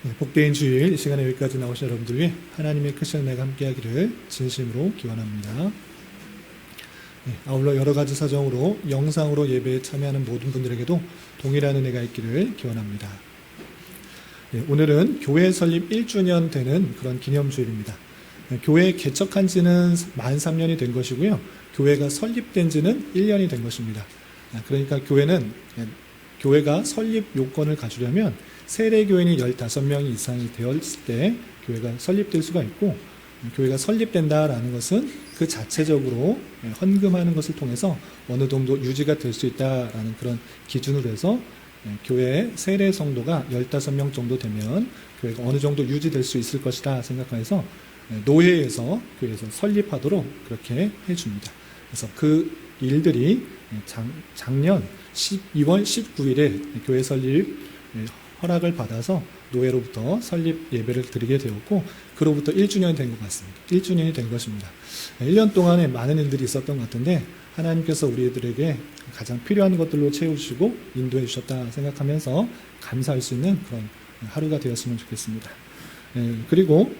네, 복된 주일 이 시간에 여기까지 나오신 여러분들 위해 하나님의 크신 은혜가 함께하기를 진심으로 기원합니다. 네, 아울러 여러 가지 사정으로 영상으로 예배에 참여하는 모든 분들에게도 동일한 은혜가 있기를 기원합니다. 네, 오늘은 교회 설립 1주년 되는 그런 기념주일입니다. 네, 교회 개척한 지는 만 3년이 된 것이고요. 교회가 설립된 지는 1년이 된 것입니다. 그러니까 교회가 설립 요건을 갖추려면 세례교인이 15명 이상이 되었을 때 교회가 설립될 수가 있고, 교회가 설립된다라는 것은 그 자체적으로 헌금하는 것을 통해서 어느 정도 유지가 될 수 있다라는 그런 기준으로 해서 교회의 세례 성도가 15명 정도 되면 교회가 어느 정도 유지될 수 있을 것이다 생각해서 노회에서 교회에서 설립하도록 그렇게 해줍니다. 그래서 그 일들이 작년 12월 19일에 교회 설립 허락을 받아서 노회로부터 설립 예배를 드리게 되었고, 그로부터 1주년이 된 것 같습니다. 1주년이 된 것입니다. 1년 동안에 많은 일들이 있었던 것 같은데 하나님께서 우리들에게 가장 필요한 것들로 채우시고 인도해 주셨다 생각하면서 감사할 수 있는 그런 하루가 되었으면 좋겠습니다. 그리고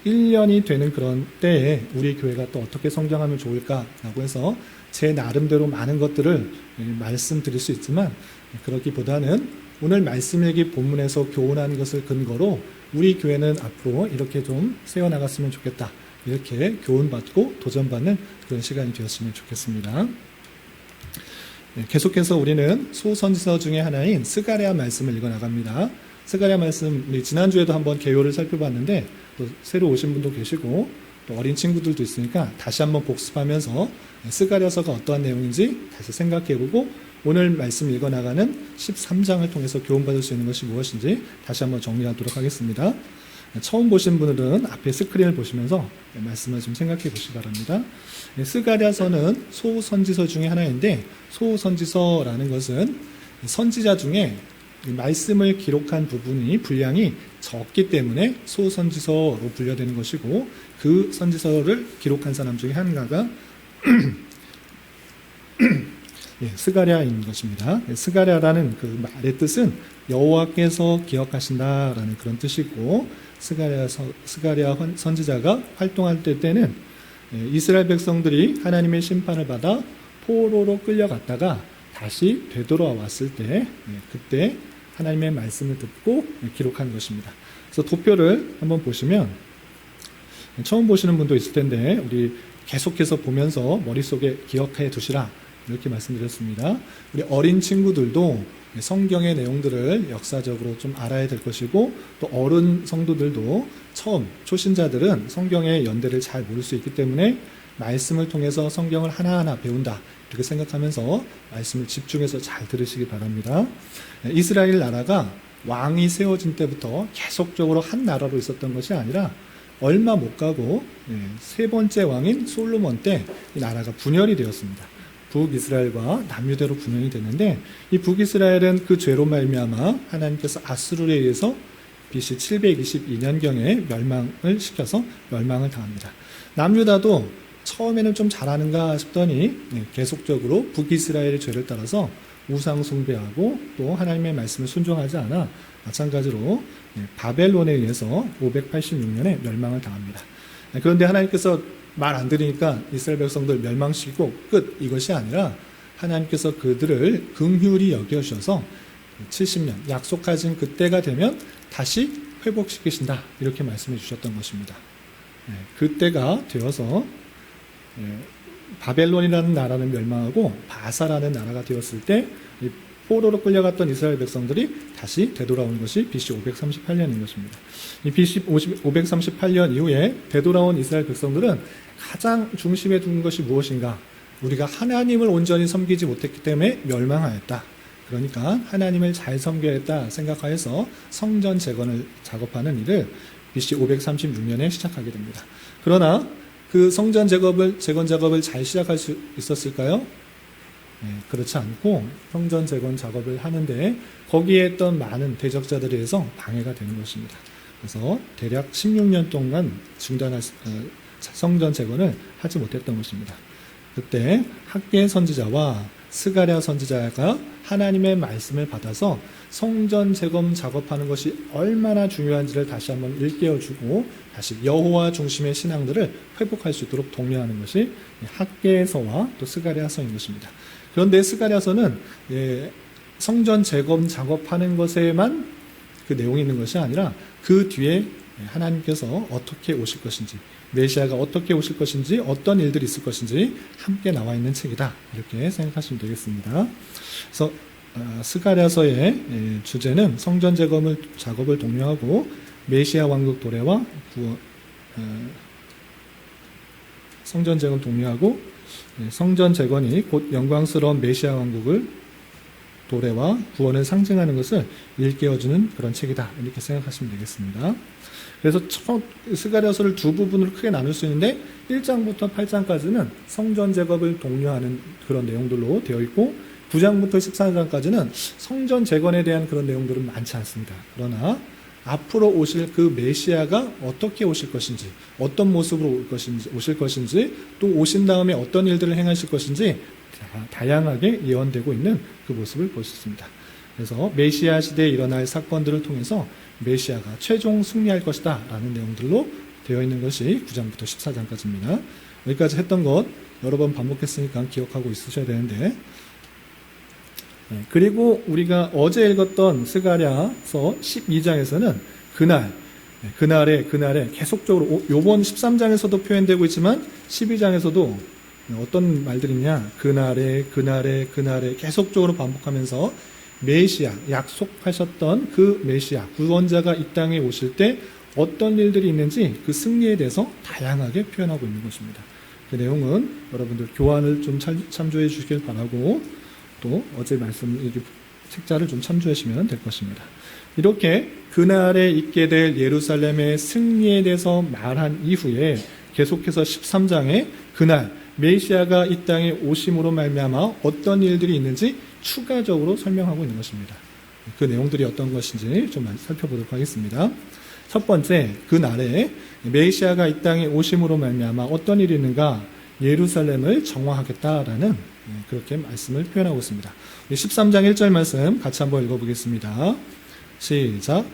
1년이 되는 그런 때에 우리 교회가 또 어떻게 성장하면 좋을까라고 해서 제 나름대로 많은 것들을 말씀드릴 수 있지만, 그러기보다는 오늘 말씀일기 본문에서 교훈한 것을 근거로 우리 교회는 앞으로 이렇게 좀 세워나갔으면 좋겠다, 이렇게 교훈받고 도전받는 그런 시간이 되었으면 좋겠습니다. 계속해서 우리는 소선지서 중에 하나인 스가랴 말씀을 읽어나갑니다. 스가랴 말씀, 우리 지난주에도 한번 개요를 살펴봤는데 또 새로 오신 분도 계시고 또 어린 친구들도 있으니까 다시 한번 복습하면서 스가랴서가 어떠한 내용인지 다시 생각해보고 오늘 말씀 읽어나가는 13장을 통해서 교훈받을 수 있는 것이 무엇인지 다시 한번 정리하도록 하겠습니다. 처음 보신 분들은 앞에 스크린을 보시면서 말씀을 좀 생각해 보시기 바랍니다. 스가랴서는 소선지서 중에 하나인데, 소선지서라는 것은 선지자 중에 말씀을 기록한 부분이 분량이 적기 때문에 소선지서로 분류되는 것이고, 그 선지서를 기록한 사람 중에 하나가 스가랴인 것입니다. 스가랴라는 그 말의 뜻은 여호와께서 기억하신다라는 그런 뜻이고, 스가랴 선지자가 활동할 때는 이스라엘 백성들이 하나님의 심판을 받아 포로로 끌려갔다가 다시 되돌아왔을 때, 그때 하나님의 말씀을 듣고 기록한 것입니다. 그래서 도표를 한번 보시면 처음 보시는 분도 있을 텐데 우리 계속해서 보면서 머릿속에 기억해 두시라, 이렇게 말씀드렸습니다. 우리 어린 친구들도 성경의 내용들을 역사적으로 좀 알아야 될 것이고, 또 어른 성도들도 초신자들은 성경의 연대를 잘 모를 수 있기 때문에 말씀을 통해서 성경을 하나하나 배운다, 이렇게 생각하면서 말씀을 집중해서 잘 들으시기 바랍니다. 이스라엘 나라가 왕이 세워진 때부터 계속적으로 한 나라로 있었던 것이 아니라 얼마 못 가고 세 번째 왕인 솔로몬 때 이 나라가 분열이 되었습니다. 북이스라엘과 남유대로 분열이 됐는데, 이 북이스라엘은 그 죄로 말미암아 하나님께서 아수르에 의해서 BC 722년경에 멸망을 시켜서 멸망을 당합니다. 남유다도 처음에는 좀 잘하는가 싶더니 계속적으로 북이스라엘의 죄를 따라서 우상 숭배하고 또 하나님의 말씀을 순종하지 않아 마찬가지로 바벨론에 의해서 586년에 멸망을 당합니다. 그런데 하나님께서 말 안 들으니까 이스라엘 백성들 멸망시키고 끝, 이것이 아니라 하나님께서 그들을 긍휼히 여겨주셔서 70년 약속하신 그때가 되면 다시 회복시키신다, 이렇게 말씀해 주셨던 것입니다. 그때가 되어서 바벨론이라는 나라는 멸망하고 바사라는 나라가 되었을 때 포로로 끌려갔던 이스라엘 백성들이 다시 되돌아온 것이 BC 538년인 것입니다. 이 BC 538년 이후에 되돌아온 이스라엘 백성들은 가장 중심에 둔 것이 무엇인가? 우리가 하나님을 온전히 섬기지 못했기 때문에 멸망하였다. 그러니까 하나님을 잘 섬겨야겠다 생각하여서 성전 재건을 작업하는 일을 BC 536년에 시작하게 됩니다. 그러나 그 성전 재건 작업을 잘 시작할 수 있었을까요? 그렇지 않고 성전 재건 작업을 하는데 거기에 있던 많은 대적자들에 의해서 방해가 되는 것입니다. 그래서 대략 16년 동안 성전 재건을 하지 못했던 것입니다. 그때 학개 선지자와 스가랴 선지자가 하나님의 말씀을 받아서 성전 재건 작업하는 것이 얼마나 중요한지를 다시 한번 일깨워주고 다시 여호와 중심의 신앙들을 회복할 수 있도록 독려하는 것이 학개서와 또 스가랴서인 것입니다. 그런데 스가랴서는 성전 재건 작업하는 것에만 그 내용이 있는 것이 아니라 그 뒤에 하나님께서 어떻게 오실 것인지, 메시아가 어떻게 오실 것인지, 어떤 일들이 있을 것인지 함께 나와 있는 책이다, 이렇게 생각하시면 되겠습니다. 그래서 스가랴서의 주제는 성전 작업을 독려하고 메시아 왕국 도래와 성전 재건 독려하고 성전 재건이 곧 영광스러운 메시아 왕국을 도래와 구원을 상징하는 것을 일깨워주는 그런 책이다, 이렇게 생각하시면 되겠습니다. 그래서 스가랴서를 두 부분으로 크게 나눌 수 있는데 1장부터 8장까지는 성전 작업을 독려하는 그런 내용들로 되어 있고 9장부터 14장까지는 성전 재건에 대한 그런 내용들은 많지 않습니다. 그러나 앞으로 오실 그 메시아가 어떻게 오실 것인지, 어떤 모습으로 오실 것인지, 또 오신 다음에 어떤 일들을 행하실 것인지 다양하게 예언되고 있는 그 모습을 볼 수 있습니다. 그래서 메시아 시대에 일어날 사건들을 통해서 메시아가 최종 승리할 것이다 라는 내용들로 되어 있는 것이 9장부터 14장까지입니다. 여기까지 했던 것 여러 번 반복했으니까 기억하고 있으셔야 되는데, 그리고 우리가 어제 읽었던 스가랴서 12장에서는 그날에 계속적으로 요번 13장에서도 표현되고 있지만 12장에서도 어떤 말들이 있냐, 그날에 계속적으로 반복하면서 메시아, 약속하셨던 그 메시아, 구원자가 이 땅에 오실 때 어떤 일들이 있는지 그 승리에 대해서 다양하게 표현하고 있는 것입니다. 그 내용은 여러분들 교환을 좀 참조해 주시길 바라고, 또 어제 말씀 책자를 좀 참조하시면 될 것입니다. 이렇게 그날에 있게 될 예루살렘의 승리에 대해서 말한 이후에 계속해서 13장에 그날 메시아가 이 땅에 오심으로 말미암아 어떤 일들이 있는지 추가적으로 설명하고 있는 것입니다. 그 내용들이 어떤 것인지 좀 살펴보도록 하겠습니다. 첫 번째, 그날에 메시아가 이 땅에 오심으로 말미암아 어떤 일이 있는가, 예루살렘을 정화하겠다라는 그렇게 말씀을 표현하고 있습니다. 13장 1절 말씀 같이 한번 읽어보겠습니다. 시작.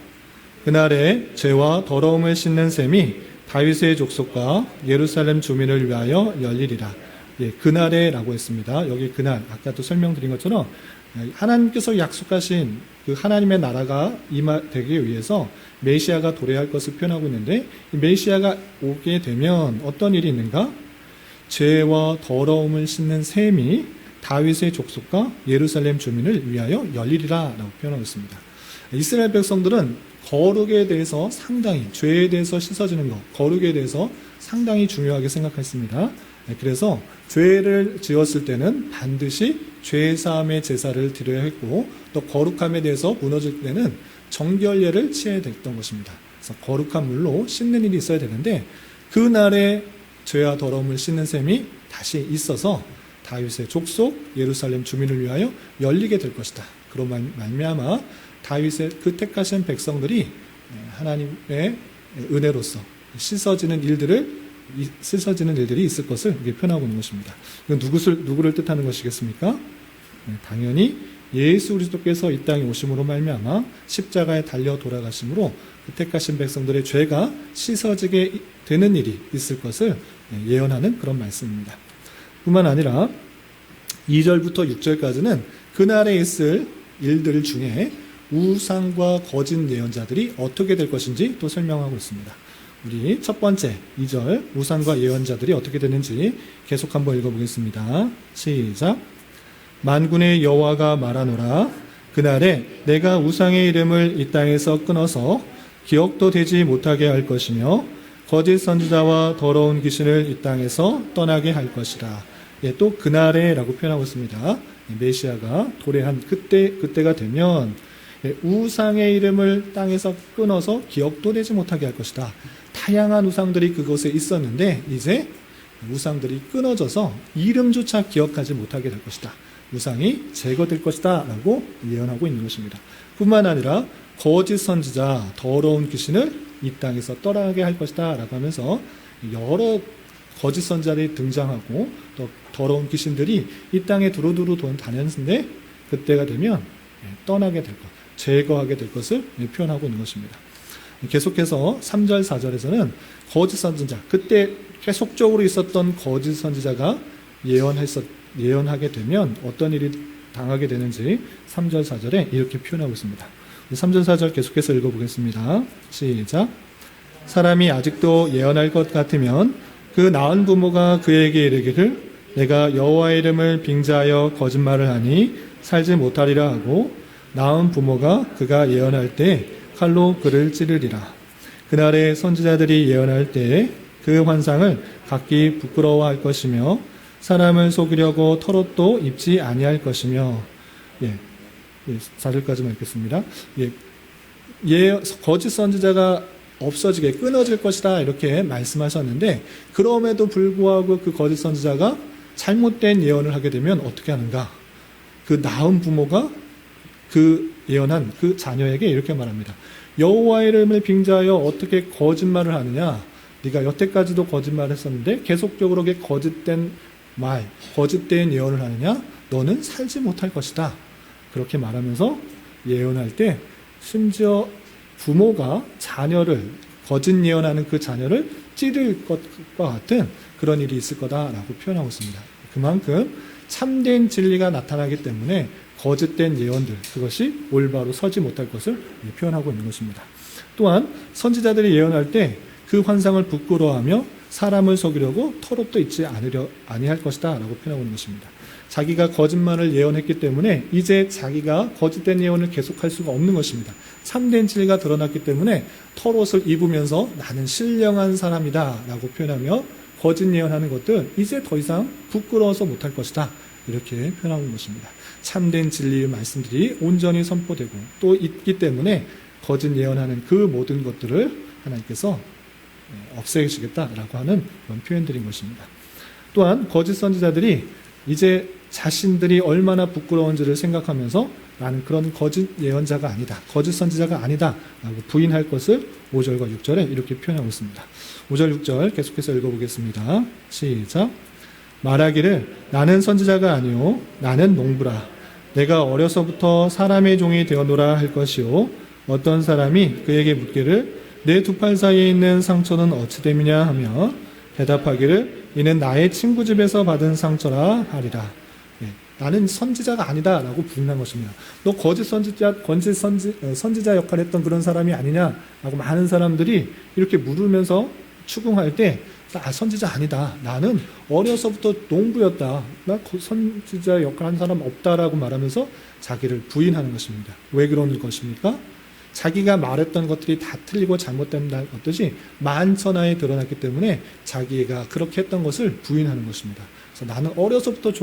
그날에 죄와 더러움을 씻는 셈이 다윗의 족속과 예루살렘 주민을 위하여 열리리라. 그날에 라고 했습니다. 여기 그날, 아까도 설명드린 것처럼 하나님께서 약속하신 그 하나님의 나라가 되기 위해서 메시아가 도래할 것을 표현하고 있는데, 메시아가 오게 되면 어떤 일이 있는가? 죄와 더러움을 씻는 셈이 다윗의 족속과 예루살렘 주민을 위하여 열리리라 라고 표현하고 있습니다. 이스라엘 백성들은 거룩에 대해서 상당히, 죄에 대해서 씻어지는 것, 거룩에 대해서 상당히 중요하게 생각했습니다. 그래서 죄를 지었을 때는 반드시 죄사함의 제사를 드려야 했고, 또 거룩함에 대해서 무너질 때는 정결례를 취해야 됐던 것입니다. 그래서 거룩한 물로 씻는 일이 있어야 되는데, 그날에 죄와 더러움을 씻는 셈이 다시 있어서 다윗의 족속 예루살렘 주민을 위하여 열리게 될 것이다. 그런 말미암아 다윗의 그 택하신 백성들이 하나님의 은혜로서 씻어지는 일들이 있을 것을 표현하고 있는 것입니다. 이건 누구를 뜻하는 것이겠습니까? 당연히 예수 그리스도께서 이 땅에 오심으로 말미암아 십자가에 달려 돌아가심으로 그 택하신 백성들의 죄가 씻어지게 되는 일이 있을 것을 예언하는 그런 말씀입니다. 뿐만 아니라 2절부터 6절까지는 그날에 있을 일들 중에 우상과 거짓 예언자들이 어떻게 될 것인지 또 설명하고 있습니다. 우리 첫 번째 2절 우상과 예언자들이 어떻게 되는지 계속 한번 읽어보겠습니다. 시작. 만군의 여호와가 말하노라. 그날에 내가 우상의 이름을 이 땅에서 끊어서 기억도 되지 못하게 할 것이며 거짓 선지자와 더러운 귀신을 이 땅에서 떠나게 할 것이라. 또 그날에 라고 표현하고 있습니다. 메시아가 도래한 그때가 되면 우상의 이름을 땅에서 끊어서 기억도 되지 못하게 할 것이다. 다양한 우상들이 그곳에 있었는데 이제 우상들이 끊어져서 이름조차 기억하지 못하게 될 것이다. 우상이 제거될 것이다 라고 예언하고 있는 것입니다. 뿐만 아니라 거짓 선지자, 더러운 귀신을 이 땅에서 떠나게 할 것이다 라고 하면서 여러 거짓 선지자들이 등장하고 또 더러운 귀신들이 이 땅에 두루두루 다녔는데 그때가 되면 떠나게 될 것, 제거하게 될 것을 표현하고 있는 것입니다. 계속해서 3절, 4절에서는 거짓 선지자, 그때 계속적으로 있었던 거짓 선지자가 예언하게 되면 어떤 일이 당하게 되는지 3절, 4절에 이렇게 표현하고 있습니다. 3절, 4절 계속해서 읽어보겠습니다. 시작. 사람이 아직도 예언할 것 같으면 그 낳은 부모가 그에게 이르기를 내가 여호와의 이름을 빙자하여 거짓말을 하니 살지 못하리라 하고 낳은 부모가 그가 예언할 때 칼로 그를 찌르리라. 그날에 선지자들이 예언할 때 그 환상을 각기 부끄러워할 것이며 사람을 속이려고 털옷도 입지 아니할 것이며 4절까지만 읽겠습니다. 거짓 선지자가 없어지게 끊어질 것이다 이렇게 말씀하셨는데 그럼에도 불구하고 그 거짓 선지자가 잘못된 예언을 하게 되면 어떻게 하는가? 그 낳은 부모가 그 예언한 그 자녀에게 이렇게 말합니다. 여호와의 이름을 빙자하여 어떻게 거짓말을 하느냐? 네가 여태까지도 거짓말을 했었는데 계속적으로 거짓된 말, 거짓된 예언을 하느냐? 너는 살지 못할 것이다. 그렇게 말하면서 예언할 때 심지어 부모가 자녀를 거짓 예언하는 그 자녀를 찌를 것과 같은 그런 일이 있을 거다라고 표현하고 있습니다. 그만큼 참된 진리가 나타나기 때문에 거짓된 예언들, 그것이 올바로 서지 못할 것을 표현하고 있는 것입니다. 또한 선지자들이 예언할 때 그 환상을 부끄러워하며 사람을 속이려고 털옷도 입지 아니할 것이다 라고 표현하고 있는 것입니다. 자기가 거짓말을 예언했기 때문에 이제 자기가 거짓된 예언을 계속할 수가 없는 것입니다. 참된 진리가 드러났기 때문에 털옷을 입으면서 나는 신령한 사람이다 라고 표현하며 거짓 예언하는 것들 이제 더 이상 부끄러워서 못할 것이다 이렇게 표현하고 있는 것입니다. 참된 진리의 말씀들이 온전히 선포되고 또 있기 때문에 거짓 예언하는 그 모든 것들을 하나님께서 없애시겠다라고 하는 그런 표현들인 것입니다. 또한 거짓 선지자들이 이제 자신들이 얼마나 부끄러운지를 생각하면서 나는 그런 거짓 예언자가 아니다, 거짓 선지자가 아니다 라고 부인할 것을 5절과 6절에 이렇게 표현하고 있습니다. 5절, 6절 계속해서 읽어보겠습니다. 시작. 말하기를 나는 선지자가 아니요 나는 농부라. 내가 어려서부터 사람의 종이 되어노라 할 것이요 어떤 사람이 그에게 묻기를 내 두 팔 사이에 있는 상처는 어찌 됨이냐 하며 대답하기를 이는 나의 친구 집에서 받은 상처라 하리라. 나는 선지자가 아니다 라고 부인한 것입니다. 너 거짓 선지자 역할을 했던 그런 사람이 아니냐 라고 많은 사람들이 이렇게 물으면서 추궁할 때 선지자 아니다. 나는 어려서부터 농부였다. 나 선지자 역할 한 사람 없다라고 말하면서 자기를 부인하는 것입니다. 왜 그러는 것입니까? 자기가 말했던 것들이 다 틀리고 잘못된 것들이 만천하에 드러났기 때문에 자기가 그렇게 했던 것을 부인하는 것입니다. 그래서 나는 어려서부터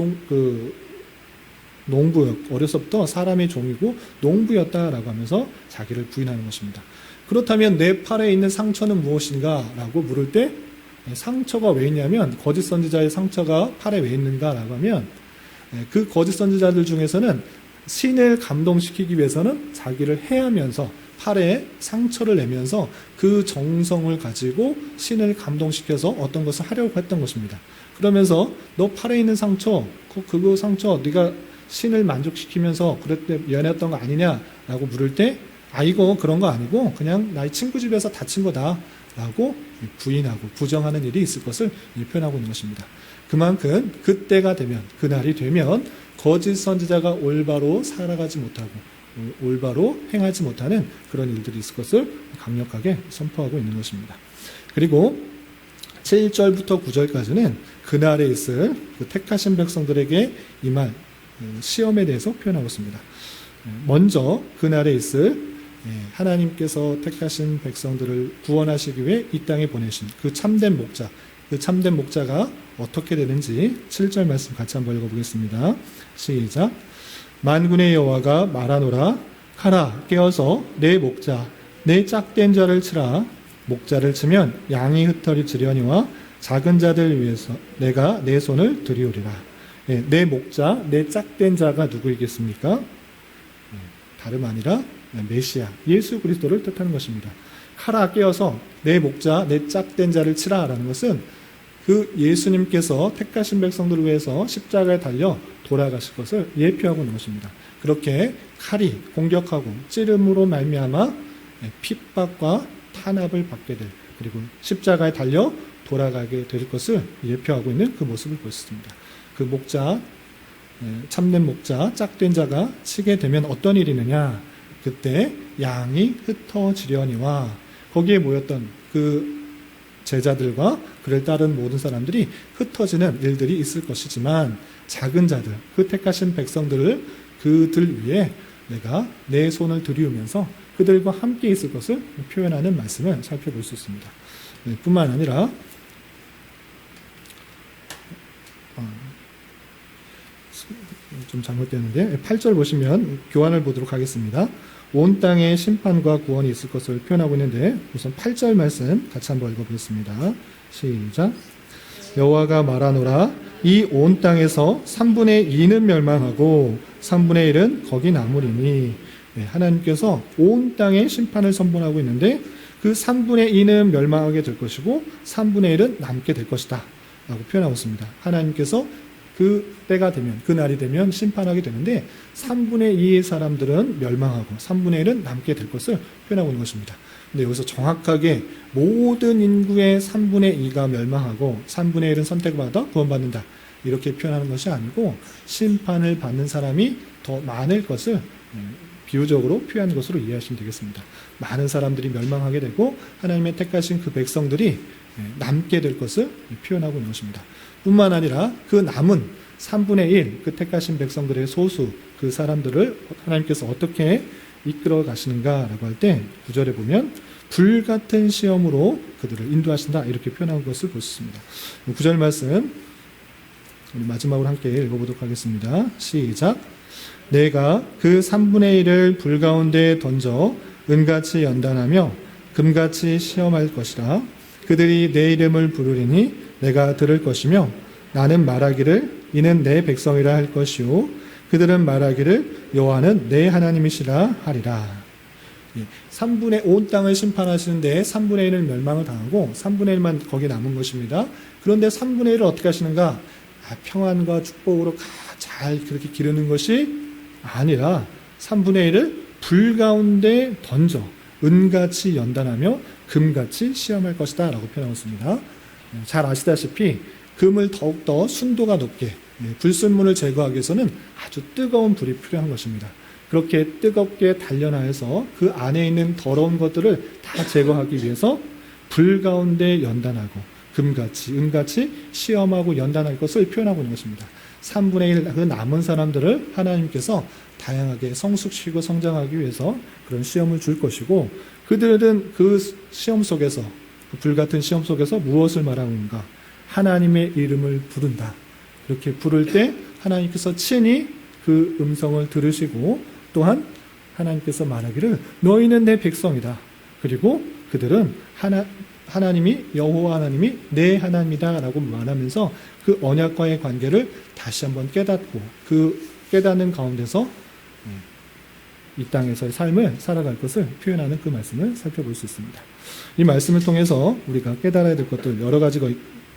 어려서부터 사람의 종이고 농부였다라고 하면서 자기를 부인하는 것입니다. 그렇다면 내 팔에 있는 상처는 무엇인가? 라고 물을 때 상처가 왜 있냐면 거짓 선지자의 상처가 팔에 왜 있는가? 라고 하면 그 거짓 선지자들 중에서는 신을 감동시키기 위해서는 자기를 해하면서 팔에 상처를 내면서 그 정성을 가지고 신을 감동시켜서 어떤 것을 하려고 했던 것입니다. 그러면서 너 팔에 있는 상처, 그 상처 네가 신을 만족시키면서 그랬대 연애했던 거 아니냐라고 물을 때 이거 그런 거 아니고 그냥 나의 친구 집에서 다친 거다라고 부인하고 부정하는 일이 있을 것을 표현하고 있는 것입니다. 그만큼 그때가 되면 그날이 되면 거짓 선지자가 올바로 살아가지 못하고 올바로 행하지 못하는 그런 일들이 있을 것을 강력하게 선포하고 있는 것입니다. 그리고 7절부터 9절까지는 그날에 있을 그 택하신 백성들에게 임할 시험에 대해서 표현하고 있습니다. 먼저 그날에 있을 하나님께서 택하신 백성들을 구원하시기 위해 이 땅에 보내신 그 참된 목자, 그 참된 목자가 어떻게 되는지 7절 말씀 같이 한번 읽어보겠습니다. 시작. 만군의 여호와가 말하노라. 가라 깨어서 내 목자 내 짝된 자를 치라. 목자를 치면 양이 흩어리 지려니와 작은 자들 위해서 내가 내 손을 들이오리라. 내 목자 내 짝된 자가 누구이겠습니까? 다름 아니라 메시아 예수 그리스도를 뜻하는 것입니다. 가라 깨어서 내 목자 내 짝된 자를 치라 라는 것은 그 예수님께서 택하신 백성들을 위해서 십자가에 달려 돌아가실 것을 예표하고 있는 것입니다. 그렇게 칼이 공격하고 찌름으로 말미암아 핍박과 탄압을 받게 될, 그리고 십자가에 달려 돌아가게 될 것을 예표하고 있는 그 모습을 보였습니다. 그 목자, 참된 목자, 짝된 자가 치게 되면 어떤 일이 있느냐? 그때 양이 흩어지려니와, 거기에 모였던 그 제자들과 그를 따른 모든 사람들이 흩어지는 일들이 있을 것이지만, 작은 자들, 그 택하신 백성들을 그들 위에 내가 내 손을 들이우면서 그들과 함께 있을 것을 표현하는 말씀을 살펴볼 수 있습니다. 뿐만 아니라 좀 잘못되었는데 8절 보시면 교환을 보도록 하겠습니다. 온 땅에 심판과 구원이 있을 것을 표현하고 있는데, 우선 8절 말씀 같이 한번 읽어보겠습니다. 시작. 여호와가 말하노라, 이 온 땅에서 3분의 2는 멸망하고 3분의 1은 거기 남으리니. 하나님께서 온 땅에 심판을 선포하고 있는데, 그 3분의 2는 멸망하게 될 것이고 3분의 1은 남게 될 것이다 라고 표현하고 있습니다. 하나님께서 그 때가 되면, 그 날이 되면 심판하게 되는데 3분의 2의 사람들은 멸망하고 3분의 1은 남게 될 것을 표현하고 있는 것입니다. 근데 여기서 정확하게 모든 인구의 3분의 2가 멸망하고 3분의 1은 선택받아 구원받는다 이렇게 표현하는 것이 아니고, 심판을 받는 사람이 더 많을 것을 비유적으로 표현한 것으로 이해하시면 되겠습니다. 많은 사람들이 멸망하게 되고 하나님의 택하신 그 백성들이 남게 될 것을 표현하고 있는 것입니다. 뿐만 아니라 그 남은 3분의 1, 그 택하신 백성들의 소수, 그 사람들을 하나님께서 어떻게 이끌어 가시는가라고 할 때 9절에 보면 불같은 시험으로 그들을 인도하신다 이렇게 표현한 것을 볼 수 있습니다. 9절 말씀 우리 마지막으로 함께 읽어보도록 하겠습니다. 시작. 내가 그 3분의 1을 불 가운데 던져 은같이 연단하며 금같이 시험할 것이라. 그들이 내 이름을 부르리니 내가 들을 것이며, 나는 말하기를 이는 내 백성이라 할 것이요 그들은 말하기를 여호와는 내 하나님이시라 하리라. 3분의 온 땅을 심판하시는데 3분의 1은 멸망을 당하고 3분의 1만 거기 남은 것입니다. 그런데 3분의 1을 어떻게 하시는가? 평안과 축복으로 잘 그렇게 기르는 것이 아니라 3분의 1을 불 가운데 던져 은같이 연단하며 금같이 시험할 것이다 라고 표현하고 있습니다. 잘 아시다시피 금을 더욱더 순도가 높게, 불순물을 제거하기 위해서는 아주 뜨거운 불이 필요한 것입니다. 그렇게 뜨겁게 단련하여서 그 안에 있는 더러운 것들을 다 제거하기 위해서 불 가운데 연단하고 금같이 은같이 시험하고 연단할 것을 표현하고 있는 것입니다. 3분의 1 그 남은 사람들을 하나님께서 다양하게 성숙시키고 성장하기 위해서 그런 시험을 줄 것이고, 그들은 그 시험 속에서, 그 불같은 시험 속에서 무엇을 말하는가? 하나님의 이름을 부른다. 그렇게 부를 때 하나님께서 친히 그 음성을 들으시고, 또한 하나님께서 말하기를 너희는 내 백성이다. 그리고 그들은 하나님이 여호와 하나님이 내 하나님이다 라고 말하면서 그 언약과의 관계를 다시 한번 깨닫고, 그 깨닫는 가운데서 이 땅에서의 삶을 살아갈 것을 표현하는 그 말씀을 살펴볼 수 있습니다. 이 말씀을 통해서 우리가 깨달아야 될 것들 여러 가지가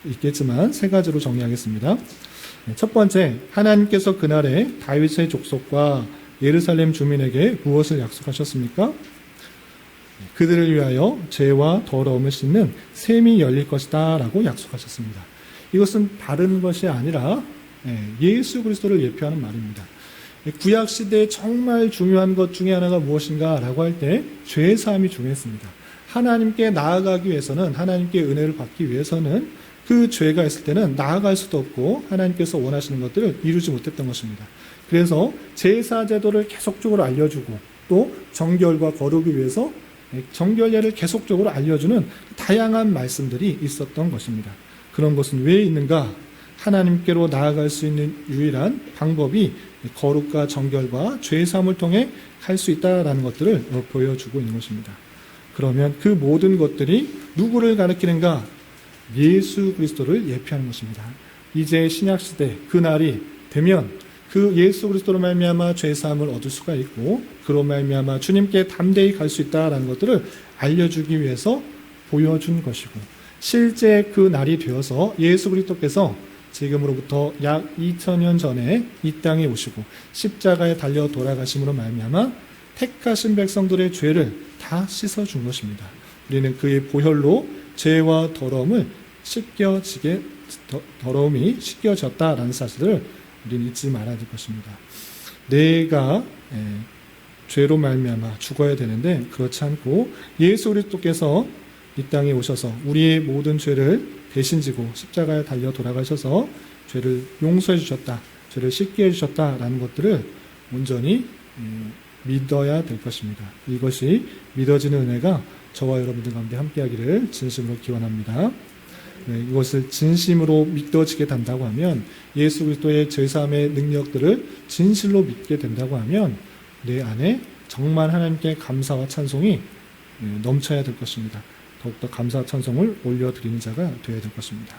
있겠지만 세 가지로 정리하겠습니다. 첫 번째, 하나님께서 그날에 다윗의 족속과 예루살렘 주민에게 무엇을 약속하셨습니까? 그들을 위하여 죄와 더러움을 씻는 샘이 열릴 것이다 라고 약속하셨습니다. 이것은 다른 것이 아니라 예수 그리스도를 예표하는 말입니다. 구약시대에 정말 중요한 것 중에 하나가 무엇인가 라고 할 때 죄사함이 중요했습니다. 하나님께 나아가기 위해서는, 하나님께 은혜를 받기 위해서는 그 죄가 있을 때는 나아갈 수도 없고 하나님께서 원하시는 것들을 이루지 못했던 것입니다. 그래서 제사 제도를 계속적으로 알려주고, 또 정결과 거룩을 위해서 정결례를 계속적으로 알려주는 다양한 말씀들이 있었던 것입니다. 그런 것은 왜 있는가? 하나님께로 나아갈 수 있는 유일한 방법이 거룩과 정결과 죄사함을 통해 갈 수 있다라는 것들을 보여주고 있는 것입니다. 그러면 그 모든 것들이 누구를 가리키는가? 예수 그리스도를 예표하는 것입니다. 이제 신약시대 그 날이 되면 그 예수 그리스도로 말미암아 죄사함을 얻을 수가 있고, 그로 말미암아 주님께 담대히 갈 수 있다라는 것들을 알려주기 위해서 보여준 것이고, 실제 그 날이 되어서 예수 그리스도께서 지금으로부터 약 2000년 전에 이 땅에 오시고 십자가에 달려 돌아가심으로 말미암아 택하신 백성들의 죄를 다 씻어준 것입니다. 우리는 그의 보혈로 죄와 더러움이 씻겨졌다라는 사실을 우리는 잊지 말아야 될 것입니다. 내가 죄로 말미암아 죽어야 되는데 그렇지 않고 예수 그리스도께서 이 땅에 오셔서 우리의 모든 죄를 대신 지고 십자가에 달려 돌아가셔서 죄를 용서해 주셨다, 죄를 씻게 해주셨다라는 것들을 온전히 믿어야 될 것입니다. 이것이 믿어지는 은혜가 저와 여러분들 가운데 함께하기를 진심으로 기원합니다. 이것을 진심으로 믿어지게 된다고 하면, 예수 그리스도의 죄사함의 능력들을 진실로 믿게 된다고 하면 내 안에 정말 하나님께 감사와 찬송이 넘쳐야 될 것입니다. 더욱더 감사와 찬송을 올려드리는 자가 되어야 될 것입니다.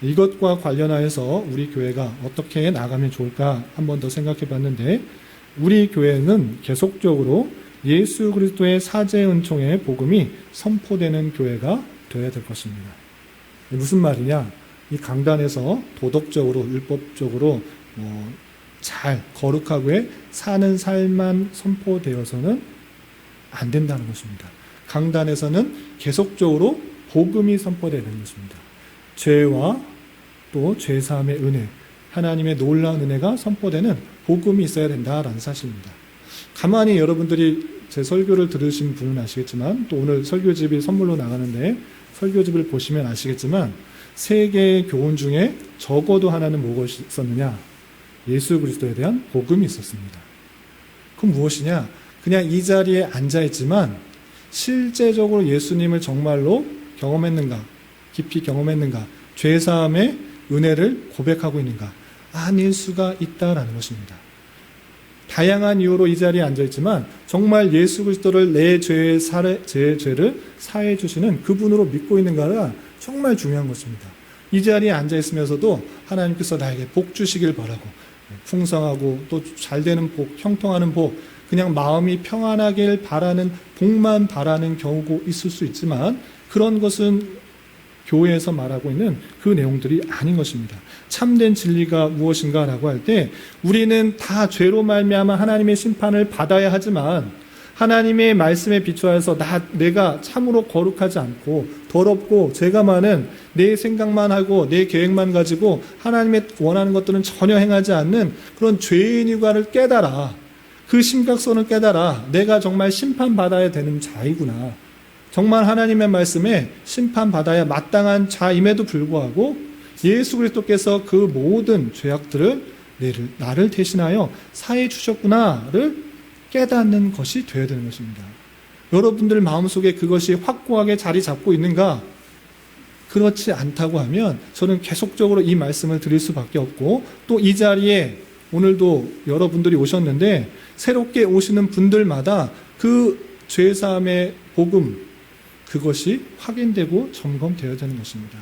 이것과 관련하여서 우리 교회가 어떻게 나가면 좋을까 한 번 더 생각해 봤는데, 우리 교회는 계속적으로 예수 그리스도의 사죄 은총의 복음이 선포되는 교회가 되어야 될 것입니다. 무슨 말이냐? 이 강단에서 도덕적으로, 율법적으로 잘 거룩하게 사는 삶만 선포되어서는 안 된다는 것입니다. 강단에서는 계속적으로 복음이 선포되는 것입니다. 죄와 또 죄사함의 은혜, 하나님의 놀라운 은혜가 선포되는 복음이 있어야 된다라는 사실입니다. 가만히 여러분들이 제 설교를 들으신 분은 아시겠지만, 또 오늘 설교집이 선물로 나가는데 설교집을 보시면 아시겠지만, 세 개의 교훈 중에 적어도 하나는 무엇이 있었느냐? 예수 그리스도에 대한 복음이 있었습니다. 그럼 무엇이냐? 그냥 이 자리에 앉아있지만 실제적으로 예수님을 정말로 경험했는가? 깊이 경험했는가? 죄사함의 은혜를 고백하고 있는가? 아닐 수가 있다라는 것입니다. 다양한 이유로 이 자리에 앉아있지만 정말 예수 그리스도를 내 죄를 사해 주시는 그분으로 믿고 있는가가 정말 중요한 것입니다. 이 자리에 앉아있으면서도 하나님께서 나에게 복 주시길 바라고, 풍성하고 또 잘되는 복, 형통하는 복, 그냥 마음이 평안하길 바라는 복만 바라는 경우도 있을 수 있지만, 그런 것은 교회에서 말하고 있는 그 내용들이 아닌 것입니다. 참된 진리가 무엇인가 라고 할 때, 우리는 다 죄로 말미암아 하나님의 심판을 받아야 하지만, 하나님의 말씀에 비추어서 내가 참으로 거룩하지 않고 더럽고 죄가 많은 내 생각만 하고 내 계획만 가지고 하나님의 원하는 것들은 전혀 행하지 않는 그런 죄인이과를 깨달아. 그 심각성을 깨달아. 내가 정말 심판받아야 되는 자이구나. 정말 하나님의 말씀에 심판받아야 마땅한 자임에도 불구하고 예수 그리스도께서 그 모든 죄악들을 나를 대신하여 사해 주셨구나를 깨닫는 것이 되어야 되는 것입니다. 여러분들 마음속에 그것이 확고하게 자리 잡고 있는가? 그렇지 않다고 하면 저는 계속적으로 이 말씀을 드릴 수밖에 없고, 또 이 자리에 오늘도 여러분들이 오셨는데 새롭게 오시는 분들마다 그 죄사함의 복음, 그것이 확인되고 점검되어야 되는 것입니다.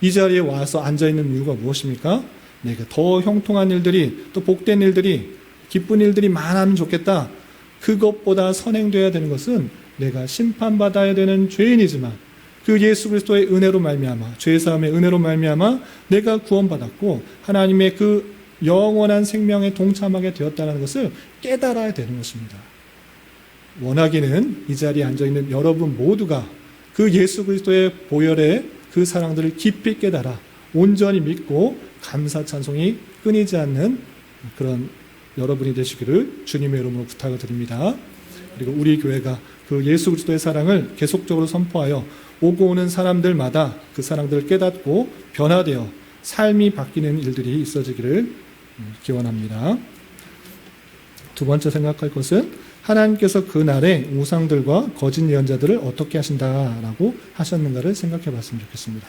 이 자리에 와서 앉아있는 이유가 무엇입니까? 내가 더 형통한 일들이, 또 복된 일들이, 기쁜 일들이 많으면 좋겠다. 그것보다 선행되어야 되는 것은 내가 심판받아야 되는 죄인이지만 그 예수 그리스도의 은혜로 말미암아, 죄사함의 은혜로 말미암아 내가 구원받았고 하나님의 그 영원한 생명에 동참하게 되었다는 것을 깨달아야 되는 것입니다. 원하기는 이 자리에 앉아있는 여러분 모두가 그 예수 그리스도의 보혈의 그 사랑들을 깊이 깨달아 온전히 믿고 감사 찬송이 끊이지 않는 그런 여러분이 되시기를 주님의 이름으로 부탁을 드립니다. 그리고 우리 교회가 그 예수 그리스도의 사랑을 계속적으로 선포하여 오고 오는 사람들마다 그 사랑들을 깨닫고 변화되어 삶이 바뀌는 일들이 있어지기를 기원합니다. 두 번째 생각할 것은 하나님께서 그날에 우상들과 거짓 예언자들을 어떻게 하신다라고 하셨는가를 생각해 봤으면 좋겠습니다.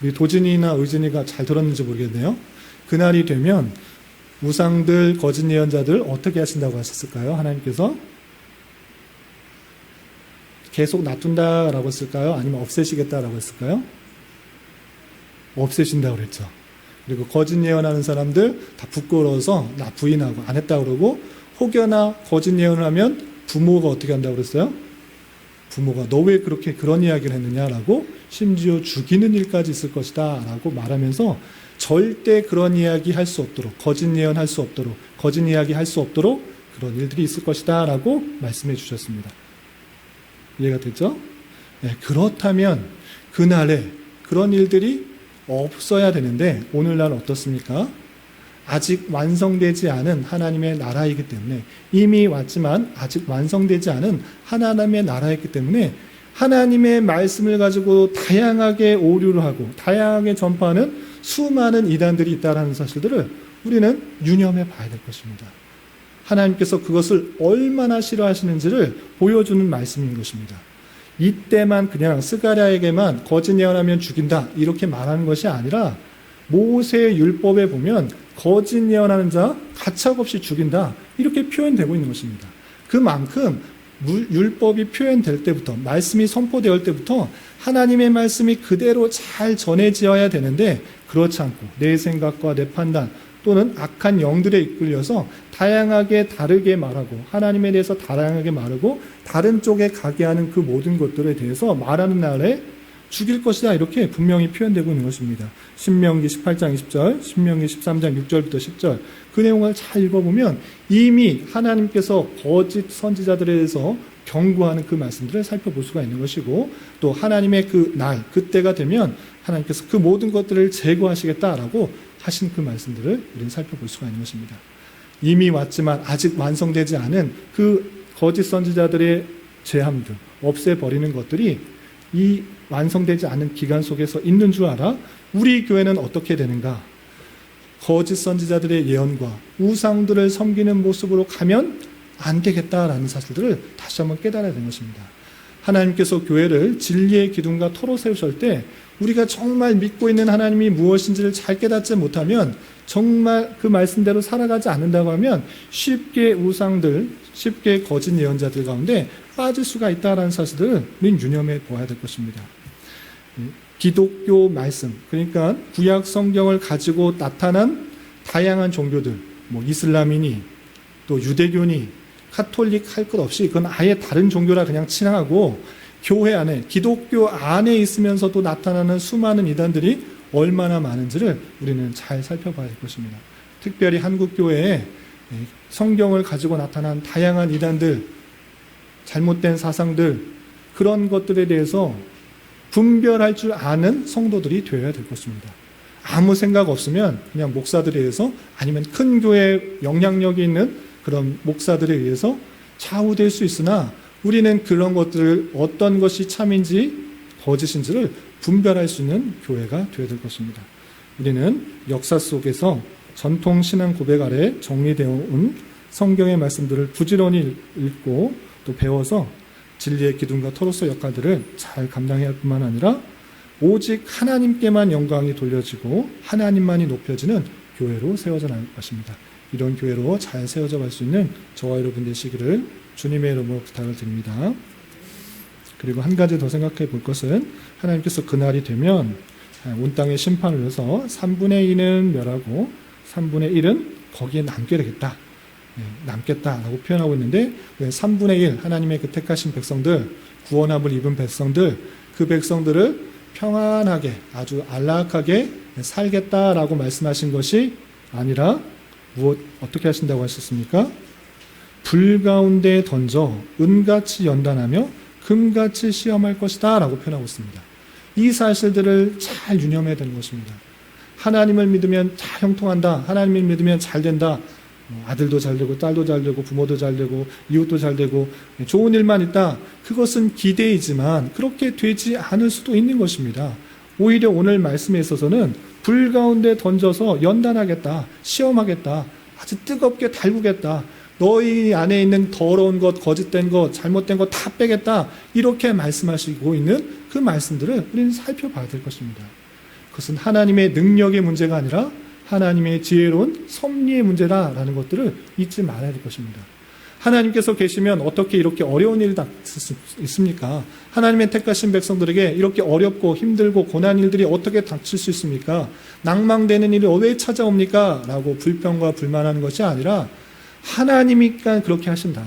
우리 도진이나 의진이가 잘 들었는지 모르겠네요. 그날이 되면 우상들, 거짓 예언자들 어떻게 하신다고 하셨을까요? 하나님께서 계속 놔둔다라고 했을까요? 아니면 없애시겠다라고 했을까요? 없애신다고 그랬죠. 그리고 거짓 예언하는 사람들 다 부끄러워서 나 부인하고 안 했다고 그러고, 혹여나 거짓 예언을 하면 부모가 어떻게 한다고 그랬어요? 부모가 너 왜 그렇게 그런 이야기를 했느냐라고 심지어 죽이는 일까지 있을 것이다 라고 말하면서 절대 그런 이야기 할 수 없도록, 거짓 예언할 수 없도록, 거짓 이야기 할 수 없도록 그런 일들이 있을 것이다 라고 말씀해 주셨습니다. 이해가 됐죠? 네, 그렇다면 그날에 그런 일들이 없어야 되는데 오늘날 어떻습니까? 아직 완성되지 않은 하나님의 나라이기 때문에, 이미 왔지만 아직 완성되지 않은 하나님의 나라이기 때문에 하나님의 말씀을 가지고 다양하게 오류를 하고 다양하게 전파하는 수많은 이단들이 있다는 사실들을 우리는 유념해 봐야 될 것입니다. 하나님께서 그것을 얼마나 싫어하시는지를 보여주는 말씀인 것입니다. 이때만 그냥 스가랴에게만 거짓 예언하면 죽인다 이렇게 말하는 것이 아니라 모세의 율법에 보면 거짓 예언하는 자 가차없이 죽인다 이렇게 표현되고 있는 것입니다. 그만큼 율법이 표현될 때부터, 말씀이 선포될 때부터 하나님의 말씀이 그대로 잘 전해지어야 되는데 그렇지 않고 내 생각과 내 판단 또는 악한 영들에 이끌려서 다양하게 다르게 말하고 하나님에 대해서 다양하게 말하고 다른 쪽에 가게 하는 그 모든 것들에 대해서 말하는 날에 죽일 것이다 이렇게 분명히 표현되고 있는 것입니다. 신명기 18장 20절, 신명기 13장 6절부터 10절 그 내용을 잘 읽어보면 이미 하나님께서 거짓 선지자들에 대해서 경고하는 그 말씀들을 살펴볼 수가 있는 것이고, 또 하나님의 그 날, 그때가 되면 하나님께서 그 모든 것들을 제거하시겠다라고 하신 그 말씀들을 우리는 살펴볼 수가 있는 것입니다. 이미 왔지만 아직 완성되지 않은 그 거짓 선지자들의 죄함들, 없애버리는 것들이 이 완성되지 않은 기간 속에서 있는 줄 알아 우리 교회는 어떻게 되는가? 거짓 선지자들의 예언과 우상들을 섬기는 모습으로 가면 안 되겠다라는 사실들을 다시 한번 깨달아야 되는 것입니다. 하나님께서 교회를 진리의 기둥과 터로 세우실 때 우리가 정말 믿고 있는 하나님이 무엇인지를 잘 깨닫지 못하면, 정말 그 말씀대로 살아가지 않는다고 하면 쉽게 우상들, 쉽게 거짓 예언자들 가운데 빠질 수가 있다는 사실을 유념해 보아야 될 것입니다. 기독교 말씀, 그러니까 구약 성경을 가지고 나타난 다양한 종교들, 이슬람이니 또 유대교니 카톨릭 할 것 없이 그건 아예 다른 종교라 그냥 칭하고, 교회 안에, 기독교 안에 있으면서도 나타나는 수많은 이단들이 얼마나 많은지를 우리는 잘 살펴봐야 될 것입니다. 특별히 한국교회에 성경을 가지고 나타난 다양한 이단들, 잘못된 사상들, 그런 것들에 대해서 분별할 줄 아는 성도들이 되어야 될 것입니다. 아무 생각 없으면 그냥 목사들에 의해서, 아니면 큰 교회에 영향력이 있는 그런 목사들에 의해서 좌우될 수 있으나, 우리는 그런 것들을 어떤 것이 참인지 거짓인지를 분별할 수 있는 교회가 되어야 될 것입니다. 우리는 역사 속에서 전통 신앙 고백 아래 정리되어 온 성경의 말씀들을 부지런히 읽고 또 배워서 진리의 기둥과 터로서 역할들을 잘 감당해야 할 뿐만 아니라 오직 하나님께만 영광이 돌려지고 하나님만이 높여지는 교회로 세워져 나갈 것입니다. 이런 교회로 잘 세워져 갈 수 있는 저와 여러분 되시기를 주님의 이름으로 부탁을 드립니다. 그리고 한 가지 더 생각해 볼 것은, 하나님께서 그날이 되면 온 땅의 심판을 해서 3분의 2는 멸하고 3분의 1은 거기에 남게 되겠다, 남겠다라고 표현하고 있는데, 왜 3분의 1 하나님의 그 택하신 백성들, 구원함을 입은 백성들, 그 백성들을 평안하게 아주 안락하게 살겠다라고 말씀하신 것이 아니라 어떻게 하신다고 하셨습니까? 불 가운데 던져 은같이 연단하며 금같이 시험할 것이다 라고 표현하고 있습니다. 이 사실들을 잘 유념해야 되는 것입니다. 하나님을 믿으면 다 형통한다, 하나님을 믿으면 잘 된다, 아들도 잘 되고 딸도 잘 되고 부모도 잘 되고 이웃도 잘 되고 좋은 일만 있다, 그것은 기대이지만 그렇게 되지 않을 수도 있는 것입니다. 오히려 오늘 말씀에 있어서는 불 가운데 던져서 연단하겠다, 시험하겠다, 아주 뜨겁게 달구겠다, 너희 안에 있는 더러운 것, 거짓된 것, 잘못된 것 다 빼겠다, 이렇게 말씀하시고 있는 그 말씀들을 우리는 살펴봐야 될 것입니다. 그것은 하나님의 능력의 문제가 아니라 하나님의 지혜로운 섭리의 문제다라는 것들을 잊지 말아야 될 것입니다. 하나님께서 계시면 어떻게 이렇게 어려운 일이 닥칠 수 있습니까? 하나님의 택하신 백성들에게 이렇게 어렵고 힘들고 고난 일들이 어떻게 닥칠 수 있습니까? 낭망되는 일이 왜 찾아옵니까? 라고 불평과 불만하는 것이 아니라, 하나님이니까 그렇게 하신다,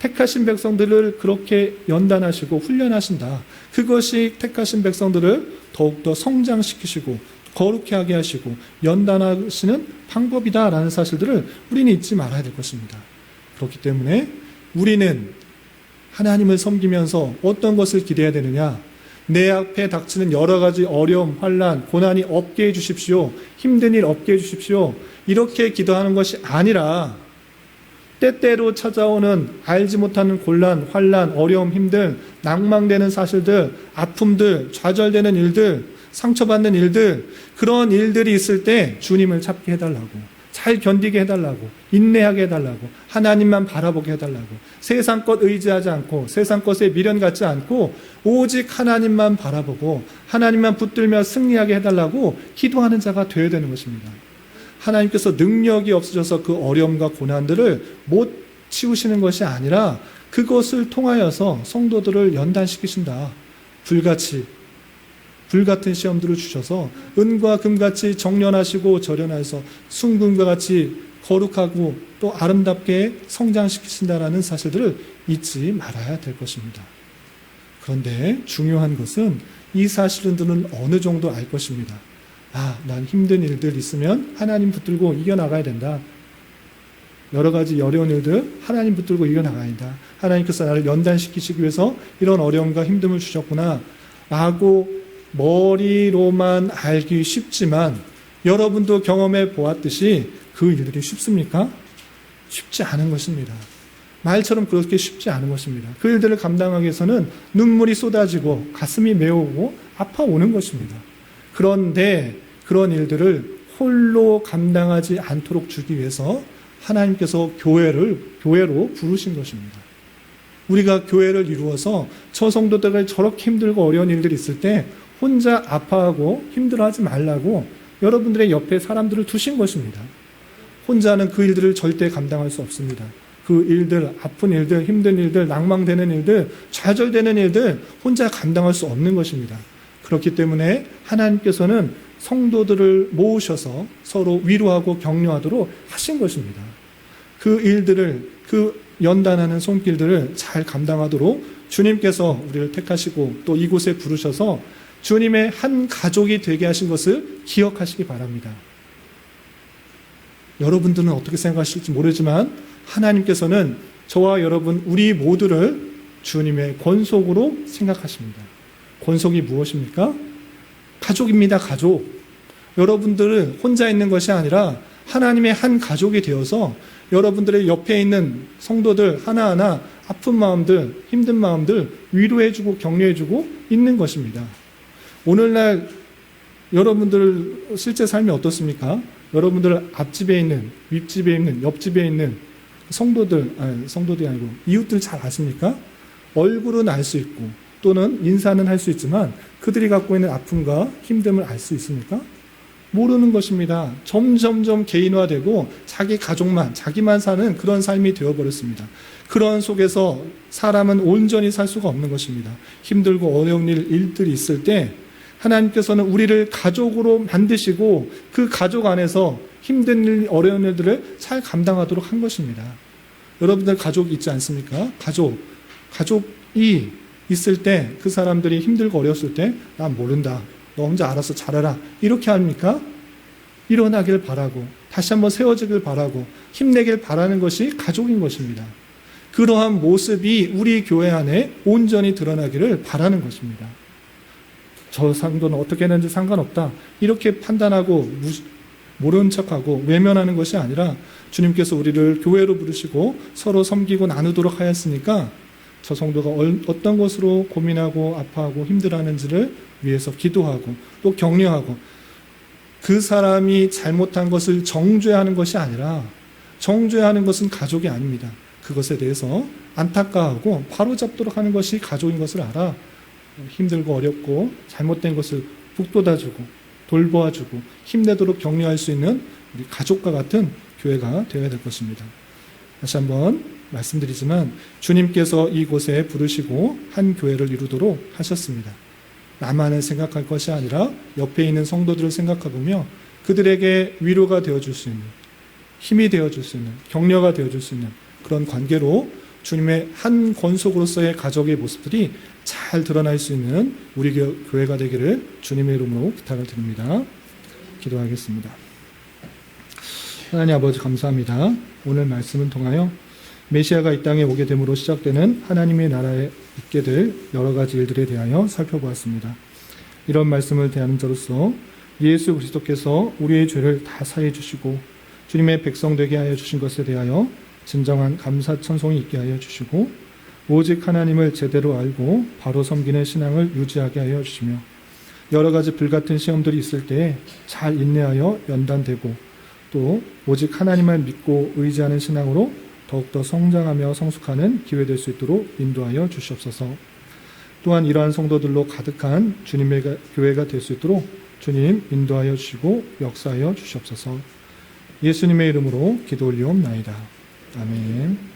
택하신 백성들을 그렇게 연단하시고 훈련하신다. 그것이 택하신 백성들을 더욱더 성장시키시고 거룩해 하게 하시고 연단하시는 방법이다라는 사실들을 우리는 잊지 말아야 될 것입니다. 그렇기 때문에 우리는 하나님을 섬기면서 어떤 것을 기대해야 되느냐? 내 앞에 닥치는 여러 가지 어려움, 환난, 고난이 없게 해주십시오. 힘든 일 없게 해주십시오. 이렇게 기도하는 것이 아니라 때때로 찾아오는 알지 못하는 곤란, 환난, 어려움, 힘들, 낭망되는 사실들, 아픔들, 좌절되는 일들, 상처받는 일들, 그런 일들이 있을 때 주님을 찾게 해달라고, 잘 견디게 해달라고, 인내하게 해달라고, 하나님만 바라보게 해달라고, 세상 것 의지하지 않고 세상 것에 미련 갖지 않고 오직 하나님만 바라보고 하나님만 붙들며 승리하게 해달라고 기도하는 자가 되어야 되는 것입니다. 하나님께서 능력이 없어져서 그 어려움과 고난들을 못 치우시는 것이 아니라 그것을 통하여서 성도들을 연단시키신다. 불같은 시험들을 주셔서 은과 금같이 정련하시고 절연하여서 순금과 같이 거룩하고 또 아름답게 성장시키신다라는 사실들을 잊지 말아야 될 것입니다. 그런데 중요한 것은 이 사실들은 어느 정도 알 것입니다. 난 힘든 일들 있으면 하나님 붙들고 이겨나가야 된다. 여러 가지 어려운 일들 하나님 붙들고 이겨나가야 된다. 하나님께서 나를 연단시키시기 위해서 이런 어려움과 힘듦을 주셨구나 라고 머리로만 알기 쉽지만 여러분도 경험해 보았듯이 그 일들이 쉽습니까? 쉽지 않은 것입니다. 말처럼 그렇게 쉽지 않은 것입니다. 그 일들을 감당하기 위해서는 눈물이 쏟아지고 가슴이 메우고 아파오는 것입니다. 그런데 그런 일들을 홀로 감당하지 않도록 주기 위해서 하나님께서 교회로 부르신 것입니다. 우리가 교회를 이루어서 저 성도들을 저렇게 힘들고 어려운 일들이 있을 때 혼자 아파하고 힘들어하지 말라고 여러분들의 옆에 사람들을 두신 것입니다. 혼자는 그 일들을 절대 감당할 수 없습니다. 그 일들, 아픈 일들, 힘든 일들, 낭망되는 일들, 좌절되는 일들 혼자 감당할 수 없는 것입니다. 그렇기 때문에 하나님께서는 성도들을 모으셔서 서로 위로하고 격려하도록 하신 것입니다. 그 일들을, 그 연단하는 손길들을 잘 감당하도록 주님께서 우리를 택하시고 또 이곳에 부르셔서 주님의 한 가족이 되게 하신 것을 기억하시기 바랍니다. 여러분들은 어떻게 생각하실지 모르지만 하나님께서는 저와 여러분 우리 모두를 주님의 권속으로 생각하십니다. 권속이 무엇입니까? 가족입니다. 가족. 여러분들은 혼자 있는 것이 아니라 하나님의 한 가족이 되어서 여러분들의 옆에 있는 성도들 하나하나 아픈 마음들, 힘든 마음들 위로해주고 격려해주고 있는 것입니다. 오늘날 여러분들 실제 삶이 어떻습니까? 여러분들 앞집에 있는, 윗집에 있는, 옆집에 있는 성도들이 아니고 이웃들 잘 아십니까? 얼굴은 알 수 있고 또는 인사는 할 수 있지만 그들이 갖고 있는 아픔과 힘듦을 알 수 있습니까? 모르는 것입니다. 점점점 개인화되고 자기 가족만, 자기만 사는 그런 삶이 되어버렸습니다. 그런 속에서 사람은 온전히 살 수가 없는 것입니다. 힘들고 어려운 일들이 있을 때 하나님께서는 우리를 가족으로 만드시고 그 가족 안에서 힘든 일, 어려운 일들을 잘 감당하도록 한 것입니다. 여러분들 가족 있지 않습니까? 가족이 있을 때 그 사람들이 힘들고 어려웠을 때 난 모른다. 너 혼자 알아서 잘해라. 이렇게 합니까? 일어나길 바라고 다시 한번 세워지길 바라고 힘내길 바라는 것이 가족인 것입니다. 그러한 모습이 우리 교회 안에 온전히 드러나기를 바라는 것입니다. 저 상도는 어떻게 했는지 상관없다. 이렇게 판단하고 모르는 척하고 외면하는 것이 아니라 주님께서 우리를 교회로 부르시고 서로 섬기고 나누도록 하였으니까 저 성도가 어떤 것으로 고민하고 아파하고 힘들어하는지를 위해서 기도하고 또 격려하고 그 사람이 잘못한 것을 정죄하는 것이 아니라 정죄하는 것은 가족이 아닙니다. 그것에 대해서 안타까워하고 바로잡도록 하는 것이 가족인 것을 알아 힘들고 어렵고 잘못된 것을 북돋아주고 돌보아주고 힘내도록 격려할 수 있는 우리 가족과 같은 교회가 되어야 될 것입니다. 다시 한번 말씀드리지만 주님께서 이곳에 부르시고 한 교회를 이루도록 하셨습니다. 나만을 생각할 것이 아니라 옆에 있는 성도들을 생각하며 그들에게 위로가 되어줄 수 있는 힘이 되어줄 수 있는 격려가 되어줄 수 있는 그런 관계로 주님의 한 권속으로서의 가족의 모습들이 잘 드러날 수 있는 우리 교회가 되기를 주님의 이름으로 부탁을 드립니다. 기도하겠습니다. 하나님 아버지 감사합니다. 오늘 말씀을 통하여 메시아가 이 땅에 오게 됨으로 시작되는 하나님의 나라에 있게 될 여러 가지 일들에 대하여 살펴보았습니다. 이런 말씀을 대하는 자로서 예수 그리스도께서 우리의 죄를 다 사해 주시고 주님의 백성 되게 하여 주신 것에 대하여 진정한 감사 찬송이 있게 하여 주시고 오직 하나님을 제대로 알고 바로 섬기는 신앙을 유지하게 하여 주시며 여러 가지 불같은 시험들이 있을 때 잘 인내하여 연단되고 또 오직 하나님을 믿고 의지하는 신앙으로 더욱더 성장하며 성숙하는 기회 될 수 있도록 인도하여 주시옵소서. 또한 이러한 성도들로 가득한 주님의 교회가 될 수 있도록 주님 인도하여 주시고 역사하여 주시옵소서. 예수님의 이름으로 기도 올리옵나이다. 아멘.